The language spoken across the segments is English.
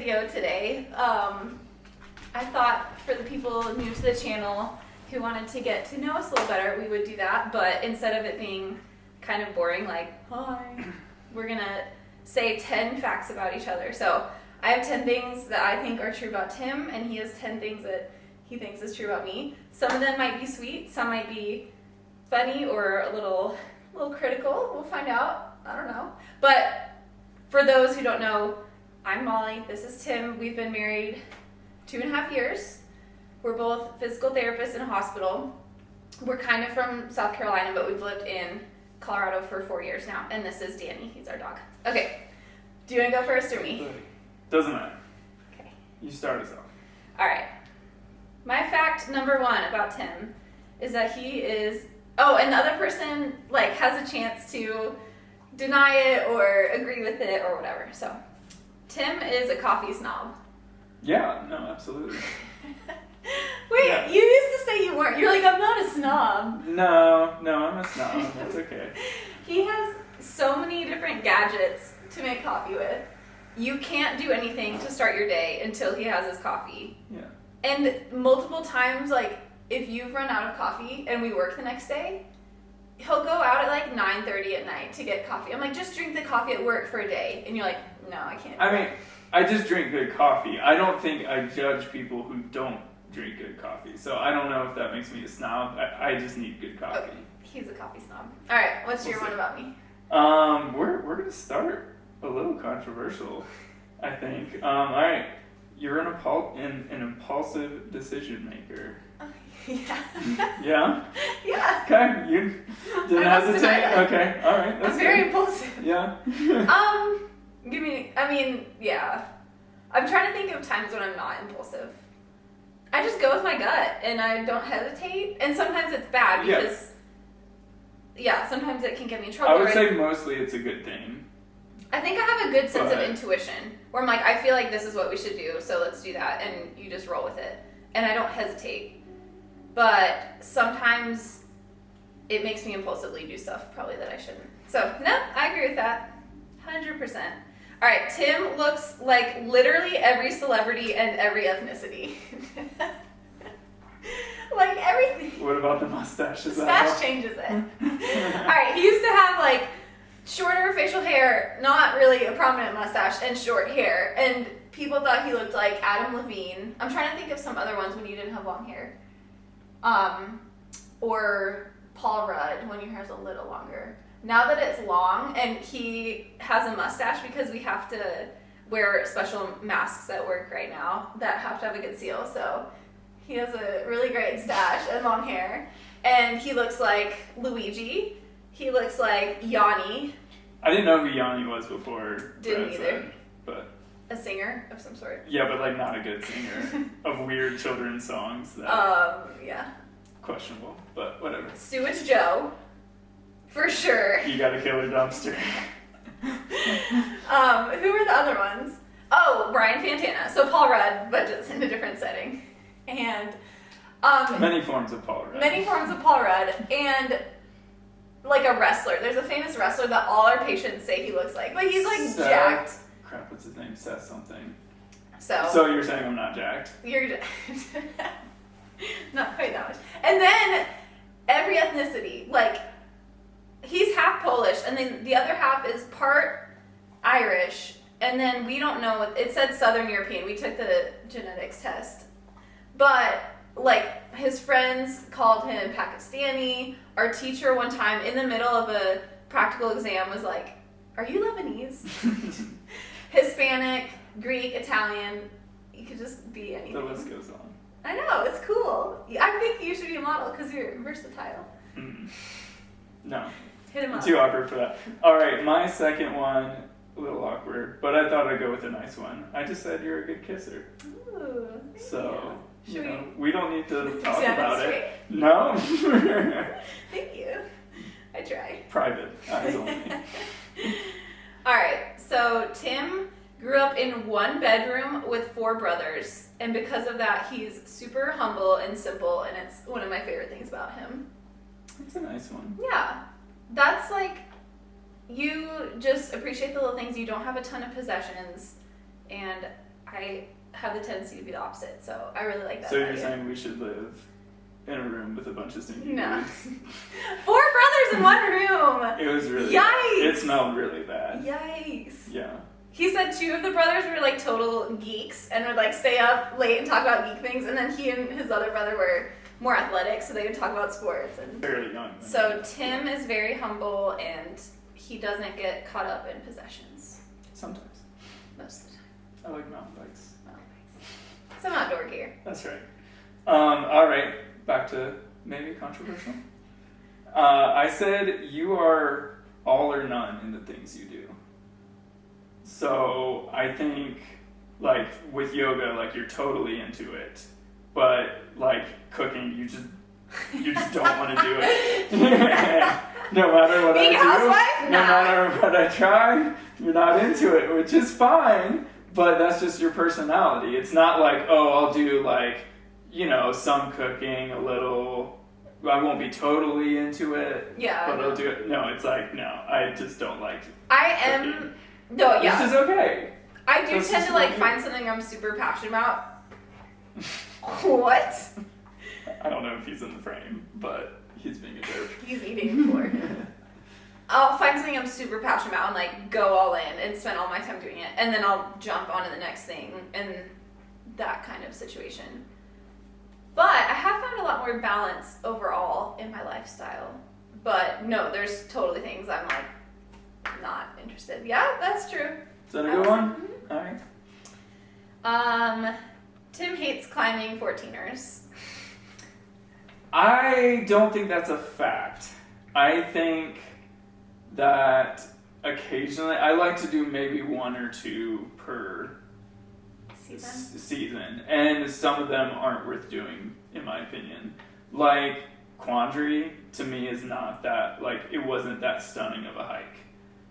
video today. I thought for the people new to the channel who wanted to get to know us a little better, we would do that, but instead of it being kind of boring, like, hi, we're gonna say 10 facts about each other. So I have 10 things that I think are true about Tim, and he has 10 things that he thinks is true about me. Some of them might be sweet, some might be funny or a little critical. We'll find out. I don't know. But for those who don't know, I'm Molly. This is Tim. We've been married 2.5 years. We're both physical therapists in a hospital. We're kind of from South Carolina, but we've lived in Colorado for 4 years now. And this is Danny. He's our dog. Okay. Do you want to go first or me? Doesn't matter. Okay. You start us off. All right. My fact number 1 about Tim is that he is... Oh, and the other person, like, has a chance to deny it or agree with it or whatever. So, Tim is a coffee snob. Yeah, no, absolutely. Wait, Yeah. You used to say you weren't. You're like, I'm not a snob. No, I'm a snob. That's okay. He has so many different gadgets to make coffee with. You can't do anything to start your day until he has his coffee. Yeah. And multiple times, like, if you've run out of coffee and we work the next day, he'll go out at like 9:30 at night to get coffee. I'm like, just drink the coffee at work for a day. And you're like, no, I can't. I mean, I just drink good coffee. I don't think I judge people who don't drink good coffee. So I don't know if that makes me a snob. I just need good coffee. Okay. He's a coffee snob. All right, what's your one about me? We're gonna start a little controversial, I think. All right, you're an impulsive decision maker. Yeah. Yeah. Yeah. Okay, you didn't I must deny hesitate. that. Okay, all right. That's I'm very good. impulsive. Yeah. Yeah. I'm trying to think of times when I'm not impulsive. I just go with my gut and I don't hesitate. And sometimes it's bad because, sometimes it can get me in trouble. I would say mostly it's a good thing. I think I have a good sense of But- intuition where I'm like, I feel like this is what we should do, so let's do that. And you just roll with it. And I don't hesitate. But sometimes it makes me impulsively do stuff probably that I shouldn't. So, no, I agree with that. 100%. All right, Tim looks like literally every celebrity and every ethnicity. Like everything. What about the mustache? Is that Mustache all? changes it. All right, he used to have like shorter facial hair, not really a prominent mustache, and short hair. And people thought he looked like Adam Levine. I'm trying to think of some other ones when you didn't have long hair. Or Paul Rudd when your hair's a little longer. Now that it's long and he has a mustache because we have to wear special masks at work right now that have to have a good seal. So he has a really great stash and long hair. And he looks like Luigi. He looks like Yanni, I didn't know who Yanni was before. Didn't Brad either. said, but a singer of some sort. yeah, but like not a good singer of weird children's songs. That Yeah. questionable, but whatever. Sewage Joe, for sure. You got a killer dumpster. Who are the other ones? Oh, Brian Fantana. So Paul Rudd, but just in a different setting. And Many forms of Paul Rudd. many forms of Paul Rudd. And like a wrestler. There's a famous wrestler that all our patients say he looks like. But he's like Seth- jacked. Crap, what's his name? Seth something. So you're saying I'm not jacked? you're not quite that much. And then every ethnicity. Like, he's half Polish, and then the other half is part Irish, and then we don't know what it said. Southern European. We took the genetics test, but like his friends called him Pakistani. Our teacher one time in the middle of a practical exam was like, "Are you Lebanese?" Hispanic, Greek, Italian. You could just be anything. The list goes on. I know, it's cool. I think you should be a model because you're versatile. No. Hit him up. Too awkward for that. All right, my second one, a little awkward, but I thought I'd go with a nice one. I just said you're a good kisser. Ooh, thank So, you. Should we don't need to talk about it. demonstrate? No. Thank you. I try. Private, eyes only. All right, so Tim grew up in one bedroom with 4 brothers, and because of that, he's super humble and simple, and it's one of my favorite things about him. That's a nice one. Yeah, that's like, you just appreciate the little things. You don't have a ton of possessions, and I have the tendency to be the opposite, so I really like that. So you're idea. saying we should live in a room with a bunch of stinky No. dudes? 4 brothers in 1 room! It was really Yikes! bad. It smelled really bad. Yikes. Yeah. He said 2 of the brothers were like total geeks and would like stay up late and talk about geek things, and then he and his other brother were more athletic, so they would talk about sports. And Fairly young. so Tim is very humble and he doesn't get caught up in possessions Sometimes. most of the time. I like mountain bikes. Some outdoor gear. That's right. All right. Back to maybe controversial. I said you are all or none in the things you do. So I think, like with yoga, like you're totally into it, but like cooking, you just don't want to do it. No matter what Being a I do, housewife? no Nah. matter what I try, you're not into it, which is fine. But that's just your personality. It's not like, oh, I'll do like, some cooking, a little. I won't be totally into it, Yeah. but I'll do it. No, it's like, no, I just don't like I am. cooking. No, yeah. Which is okay. I do That's tend just to like what you- find something I'm super passionate about. What? I don't know if he's in the frame, but he's being a jerk. He's eating before. I'll find something I'm super passionate about and like go all in and spend all my time doing it, and then I'll jump on to the next thing and that kind of situation. But I have found a lot more balance overall in my lifestyle. But no, there's totally things I'm like not interested. Yeah, that's true. Is that a good one? All right. Tim hates climbing 14ers. I don't think that's a fact. I think that occasionally, I like to do maybe 1 or 2 per season, and some of them aren't worth doing, in my opinion. Like Quandary, to me, is not that, like, it wasn't that stunning of a hike.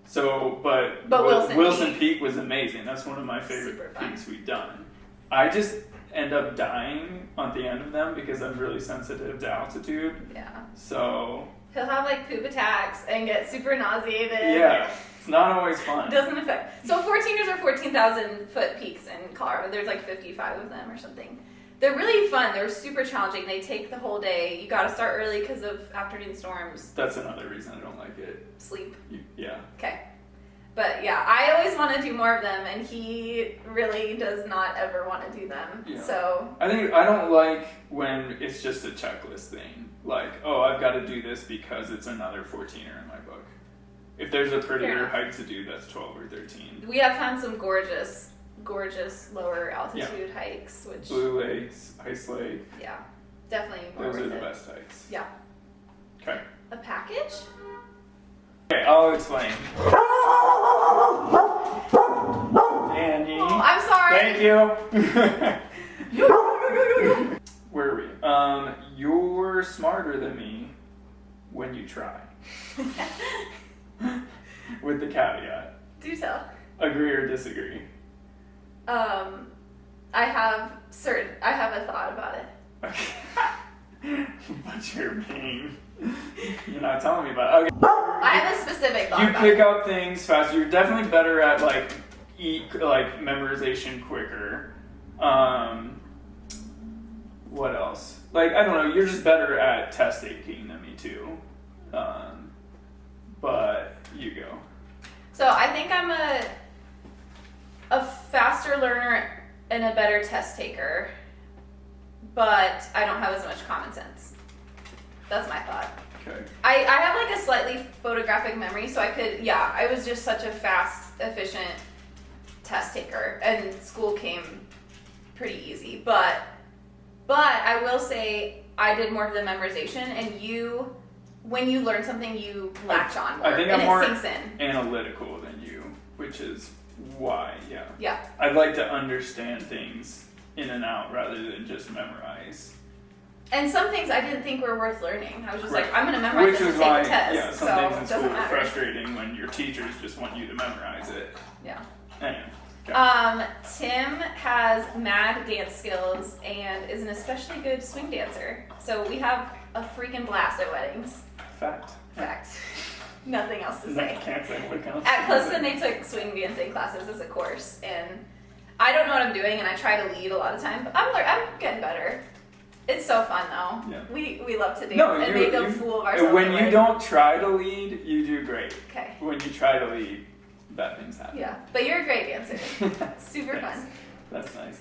So, but Wilson Peak was amazing. That's one of my favorite Super fun. peaks we've done. I just end up dying at the end of them because I'm really sensitive to altitude. Yeah. So, He'll have like poop attacks and get super nauseated. yeah, it's not always fun. It doesn't affect. So 14ers are 14,000 foot peaks in Colorado. There's like 55 of them or something. They're really fun. They're super challenging. They take the whole day. You got to start early because of afternoon storms. That's another reason I don't like it. Sleep. Yeah. Okay. But yeah, I always want to do more of them, and he really does not ever want to do them. Yeah. So I don't like when it's just a checklist thing. Like, oh, I've got to do this because it's another 14er in my book. If there's a prettier hike to do, that's 12 or 13. we have found some gorgeous lower altitude hikes, which Blue Lakes, Ice Lake, yeah, definitely more those worth are the it. best hikes. Yeah. Okay. A package? Okay, I'll explain. Annie. Oh, I'm sorry. Thank you. Where are we? You're smarter than me when you try. With the caveat. Do tell. Agree or disagree? I have a thought about it. Okay. But you're being... You're not telling me about it. Okay. I have a specific thought You about pick it. up things faster. You're definitely better at memorization quicker. What else? Like, I don't know. You're just better at test taking than me too. But you go. So I think I'm a faster learner and a better test taker, but I don't have as much common sense. That's my thought. Okay. I have like a slightly photographic memory, so I was just such a fast, efficient test taker, and school came pretty easy. But I will say I did more of the memorization, and when you learn something, you latch on more, I think and I'm more it sinks in. analytical than you, which is why, yeah. Yeah. I'd like to understand things in and out rather than just memorize. And some things I didn't think were worth learning. I was just Right. like, I'm going to memorize Which it is to take why, a test. yeah, some so things in it school doesn't are matter. frustrating when your teachers just want you to memorize it. Yeah. Anyway. Okay. Tim has mad dance skills and is an especially good swing dancer. So we have a freaking blast at weddings. Fact. Fact. Nothing else to say. Can't say what counts. At Clemson, they took swing dancing classes as a course, and I don't know what I'm doing, and I try to lead a lot of time, but I'm getting better. It's so fun though. Yeah. We love to dance and make a fool of ourselves. When you don't try to lead, you do great. Okay. When you try to lead, bad things happen. Yeah, but you're a great dancer. Super Thanks. fun. That's nice.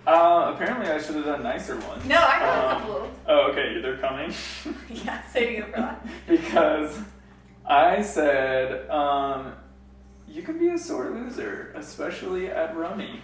Apparently I should have done nicer ones. No, I have a couple. Oh, okay, they're coming. Yeah, saving it for that. Because I said, you can be a sore loser, especially at rummy.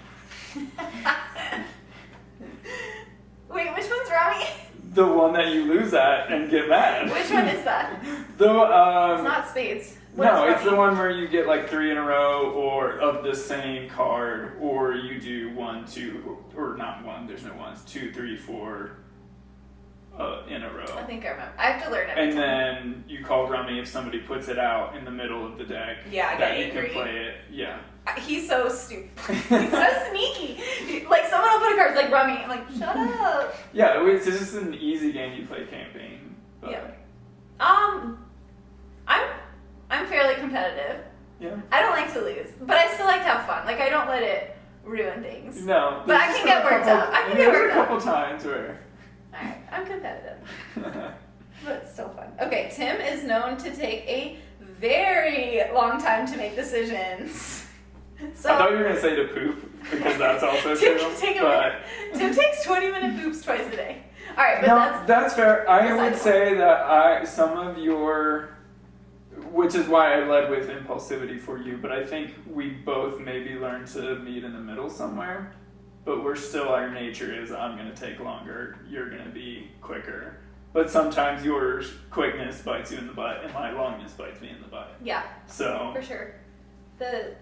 Wait, which one's Rami? The one that you lose at and get mad. Which one is that? The It's not spades. No, it's the one where you get like 3 in a row, or of the same card, or you do 1, 2, or not 1. There's no ones. 2, 3, 4 in a row. I think I remember. I have to learn every And time. then you call rummy if somebody puts it out in the middle of the deck. Yeah, I that get you angry. can play it. Yeah. He's so stupid. He's so sneaky. Like someone will put a card like Rummy. I'm like, shut up. Yeah, it's just an easy game you play campaign. But Yeah. I'm fairly competitive. Yeah. I don't like to lose, but I still like to have fun. Like I don't let it ruin things. No. But I can get worked up. I can get worked a up. couple times where. Alright, I'm competitive. But it's still fun. Okay, Tim is known to take a very long time to make decisions. So I thought you were gonna say to poop because that's also Tim true. can take a but minute. Tim takes 20-minute poops twice a day. Alright, but no, that's fair. I beside would the say that some of your, which is why I led with impulsivity for you, but I think we both maybe learned to meet in the middle somewhere. But we're still, our nature is I'm gonna take longer, you're gonna be quicker. But sometimes your quickness bites you in the butt, and my longness bites me in the butt. yeah, So for sure.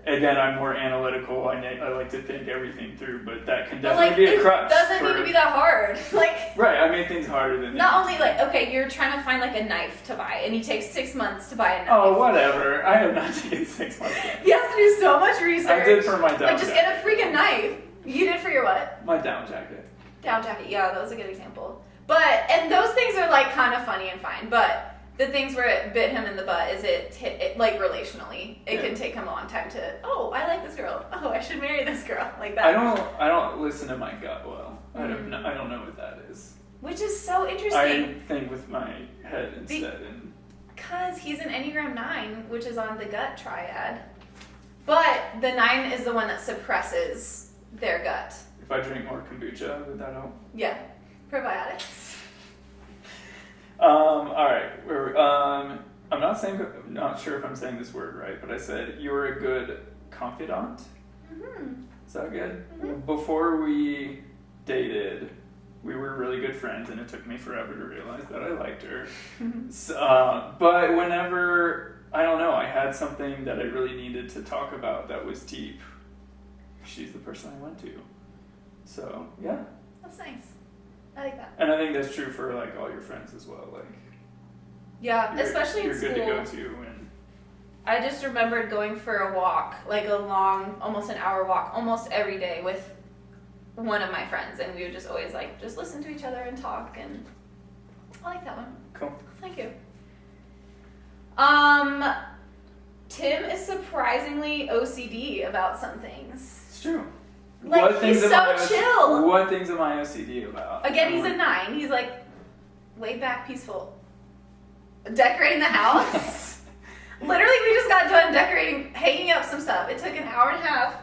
again, I'm more analytical. I like to think everything through, but that can But definitely like, be a it crutch. doesn't for- need to be that hard. Like, Right, I made things harder than not only like, okay, you're trying to find like a knife to buy, and he takes 6 months to buy a knife. Oh, whatever. I have not taken 6 months yet. He has to do so much research. I did for my down Like, just jacket. get a freaking knife. You did for your what? My down jacket. Down jacket. Yeah, that was a good example. But, and those things are like kind of funny and fine, but the things where it bit him in the butt is it like relationally. It Yeah. can take him a long time to, oh, I like this girl. Oh, I should marry this girl. Like that. I don't listen to my gut well. I don't know what that is. Which is so I interesting. think with my head instead. And Because he's an Enneagram 9, which is on the gut triad. But the 9 is the one that suppresses their gut. if I drink more kombucha, would that help? Yeah. Probiotics. All right. I'm not sure if I'm saying this word right, but I said you were a good confidant. Mm-hmm. Is that good? Mhm. Before we dated, we were really good friends, and it took me forever to realize that I liked her. But whenever, I don't know, I had something that I really needed to talk about that was deep, she's the person I went to. So, yeah. That's nice. I like that. And I think that's true for, like, all your friends as well. Like, Yeah, especially in you're school. good to go to, and I just remembered going for a walk, like a long, almost an hour walk, almost every day with one of my friends, and we would just always like just listen to each other and talk, and I like that one. cool. Thank you. Tim is surprisingly OCD about some things. It's true. Like, he's so chill. What things am I OCD about? Again, he's a 9. He's like laid back, peaceful. Decorating the house. Literally, we just got done decorating, hanging up some stuff. It took an hour and a half.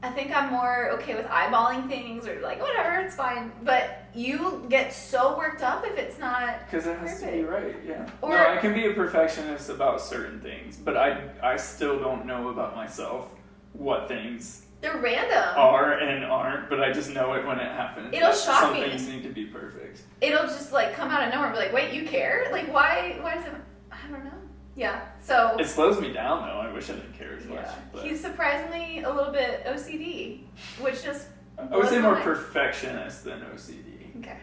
I think I'm more okay with eyeballing things or like, whatever, it's fine. But you get so worked up if it's not. Because it has to be right, yeah. Or- no, I can be a perfectionist about certain things, but I still don't know about myself what things They're random. are and aren't, but I just know it when it happens. It'll that shock some me. things need to be perfect. It'll just like come out of nowhere and be like, wait, you care? Like, why does it? I don't know. Yeah, so. It slows me down though. I wish I didn't care as much. Yeah. But He's surprisingly a little bit OCD, which just. I would say more blows my mind. perfectionist than OCD. Okay.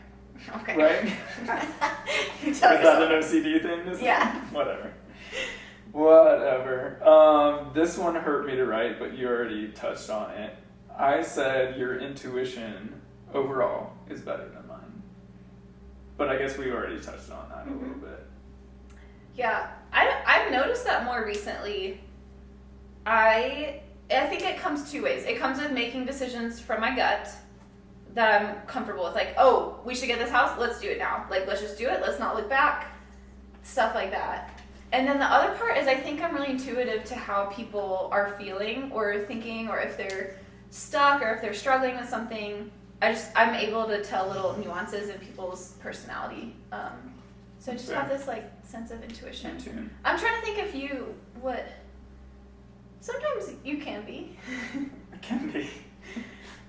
Okay. Right? You Is tell that yourself. an OCD thing? to say? Yeah. Whatever. Whatever. This one hurt me to write, but you already touched on it. I said your intuition overall is better than mine. But I guess we already touched on that a little bit. Yeah, I've noticed that more recently. I I think it comes two ways. It comes with making decisions from my gut that I'm comfortable with. Like, oh, we should get this house. Let's do it now. Like, let's just do it. Let's not look back. Stuff like that. And then the other part is I think I'm really intuitive to how people are feeling or thinking, or if they're stuck or if they're struggling with something. I'm able to tell little nuances in people's personality. So I just have this like sense of intuition. I'm trying to think if sometimes you can be. I can be.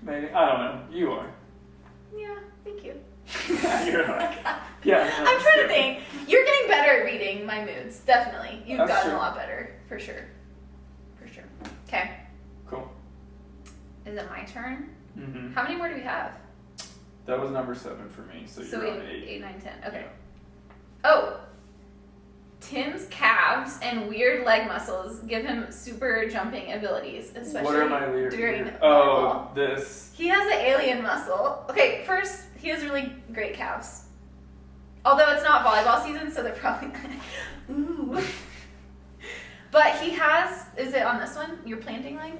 Maybe. I don't know. You are. Yeah, thank you. You're like, yeah. No, I'm trying to think. You're getting better at reading my moods. Definitely. You've gotten a lot better. For sure. Okay. Cool. Is it my turn? Mm-hmm. How many more do we have? That was number 7 for me, so you're on 8. 8, 9, 10. Okay. Yeah. Oh. Tim's calves and weird leg muscles give him super jumping abilities, especially what are my during volleyball. This. He has an alien muscle. Okay, first, he has really great calves. Although it's not volleyball season, so they're probably ooh. But he has, is it on this one? Your planting leg?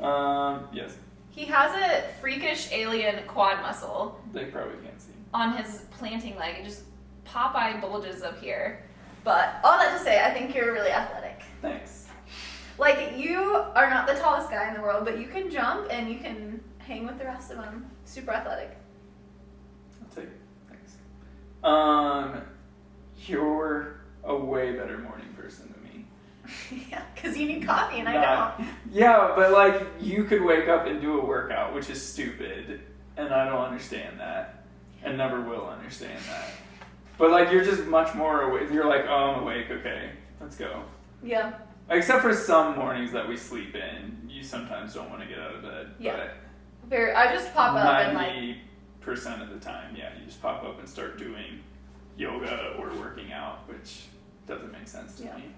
Yes. He has a freakish alien quad muscle They probably can't see. on his planting leg. It just Popeye bulges up here. But all that to say, I think you're really athletic. Thanks. Like, you are not the tallest guy in the world, but you can jump and you can hang with the rest of them. Super athletic. I'll take it. Thanks. You're a way better morning person than me. Yeah, because you need coffee and I don't. Yeah, but like, you could wake up and do a workout, which is stupid, and I don't understand that, and never will understand that. But like, you're just much more awake. You're like, oh, I'm awake. Okay, let's go. Yeah. Except for some mornings that we sleep in, you sometimes don't want to get out of bed. Yeah. I just pop up and like 90% of the time, yeah, you just pop up and start doing yoga or working out, which doesn't make sense to me.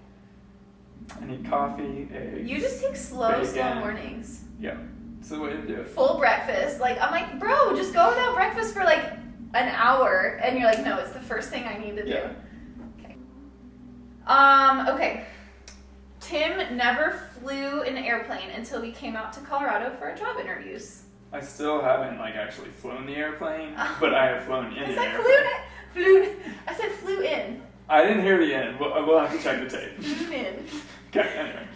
I need coffee, eggs. You just take slow bacon. mornings. Yeah, it's the way to do it. Full breakfast. Like, I'm like, bro, just go without breakfast for like an hour. And you're like, no, it's the first thing I need to do. Yeah. Okay. Okay. Tim never flew in an airplane until we came out to Colorado for job interviews. I still haven't like actually flown the airplane, but I have flown in an airplane. I said flew in. I didn't hear the end. We'll have to check the tape. Flew in. Okay, anyway.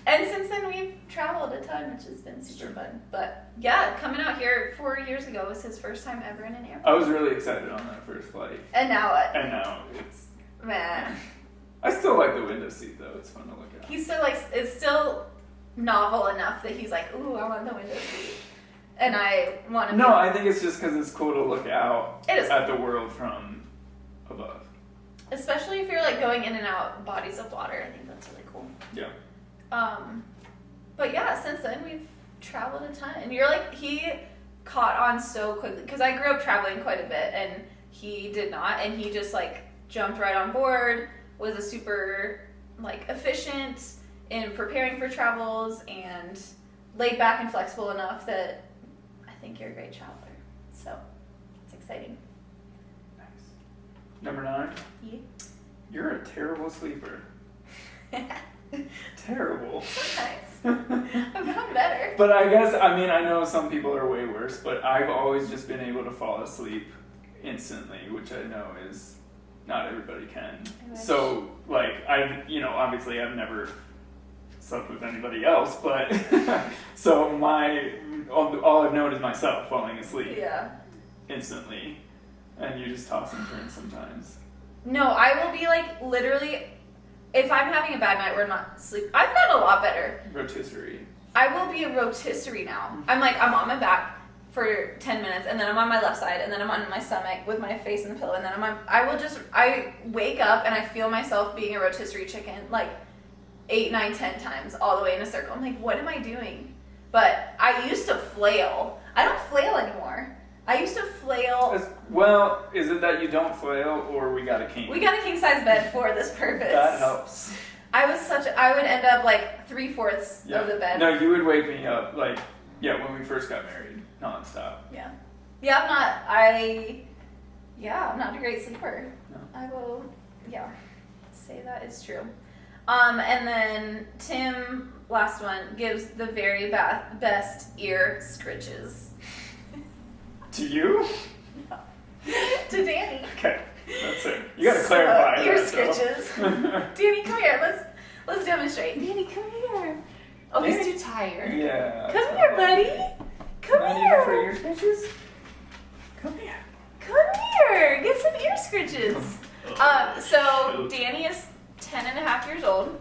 And since then we've traveled a ton, which has been super fun. But yeah, coming out here 4 years ago was his first time ever in an airplane. I was really excited on that first flight. And now what? And now it's... Man. I still like the window seat though. It's fun to look at. He's still like, it's still novel enough that he's like, ooh, I want the window seat. And I want to. No, I think it's just because it's cool to look out at the world from above. Especially if you're like going in and out bodies of water. I think that's really cool. Yeah. But yeah, since then we've traveled a ton. And you're like, he caught on so quickly. Because I grew up traveling quite a bit and he did not. And he just like jumped right on board, was a super like efficient in preparing for travels and laid back and flexible enough that I think you're a great traveler. So it's exciting. Nice. Number 9. Yeah. You're a terrible sleeper. Terrible. Sometimes. I've gotten better. But I guess, I mean, I know some people are way worse, but I've always just been able to fall asleep instantly, which I know is not everybody can. So, like, obviously I've never slept with anybody else, but so all I've known is myself falling asleep. Yeah. Instantly. And you just toss and turn sometimes. No, I will be like literally, if I'm having a bad night or not sleep, I've gotten a lot better. Rotisserie. I will be a rotisserie now. I'm on my back for 10 minutes and then I'm on my left side and then I'm on my stomach with my face in the pillow and then I wake up and I feel myself being a rotisserie chicken like 8, 9, 10 times all the way in a circle. I'm like, what am I doing? But I used to flail. I don't flail anymore. I used to flail. Well, is it that you don't flail or we got a king? We got a king size bed for this purpose. That helps. I would end up like 3/4 of the bed. No, you would wake me up when we first got married, nonstop. Yeah. Yeah, I'm not a great sleeper. No. I will, say that is true. And then Tim last one, gives the very best ear scritches. To you? To Danny. Okay, that's it. You gotta clarify. Ear that, scritches. Danny, come here. Let's demonstrate. Danny, come here. Oh, he's too tired. Yeah. Come here, buddy. Come Not here. even for ear scratches? Come here. Come here. Get some ear scritches. So Danny is 10 and a half years old.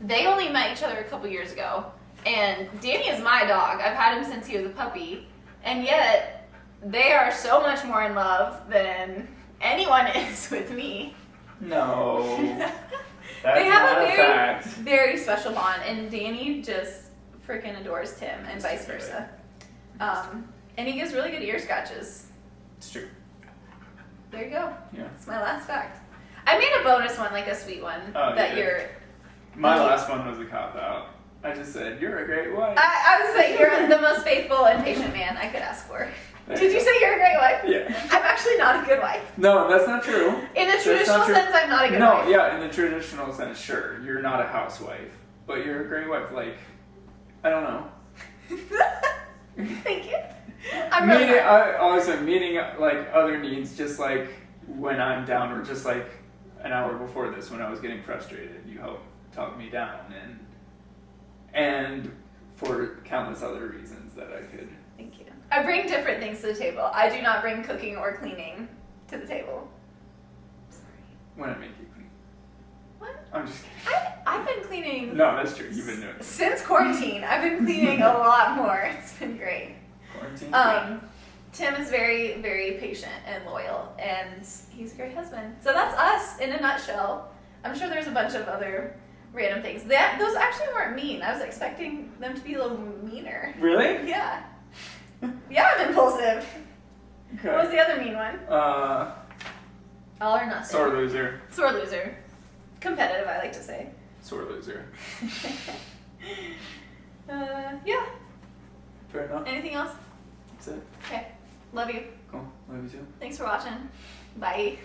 They only met each other a couple years ago. And Danny is my dog. I've had him since he was a puppy. And yet, they are so much more in love than anyone is with me. No. That's They have not a a very, fact. very special bond. And Danny just freaking adores Tim and vice versa. And he gives really good ear scratches. It's true. There you go. Yeah. That's my last fact. I made a bonus one, like a sweet one, Oh, that you did? you're... My last one was a cop out. I just said, you're a great wife. I was like, you're the most faithful and patient man I could ask for. There Did you go. say you're a great wife? Yeah. I'm actually not a good wife. No, that's not true. In the That's traditional not true. sense, I'm not a good No, wife. yeah, in the traditional sense, sure. You're not a housewife, but you're a great wife. Like, I don't know. Thank you. I'm really Meeting, not. I always say meeting like other needs, just like when I'm down, or just like an hour before this when I was getting frustrated, you helped talk me down, and for countless other reasons that I could. Thank you. I bring different things to the table. I do not bring cooking or cleaning to the table. Sorry. When I make you clean. What? I'm just kidding. I've been cleaning No, that's true. You've been doing it. since quarantine. I've been cleaning a lot more. It's been great. Quarantine. Tim is very, very patient and loyal, and he's a great husband. So that's us in a nutshell. I'm sure there's a bunch of other random things. Those actually weren't mean. I was expecting them to be a little meaner. Really? Yeah. Yeah, I'm impulsive. Okay. What was the other mean one? All or nothing. Sore loser. Sore loser. Competitive, I like to say. Sore loser. Yeah. Fair enough. Anything else? That's it. Okay. Love you. Cool. Love you too. Thanks for watching. Bye.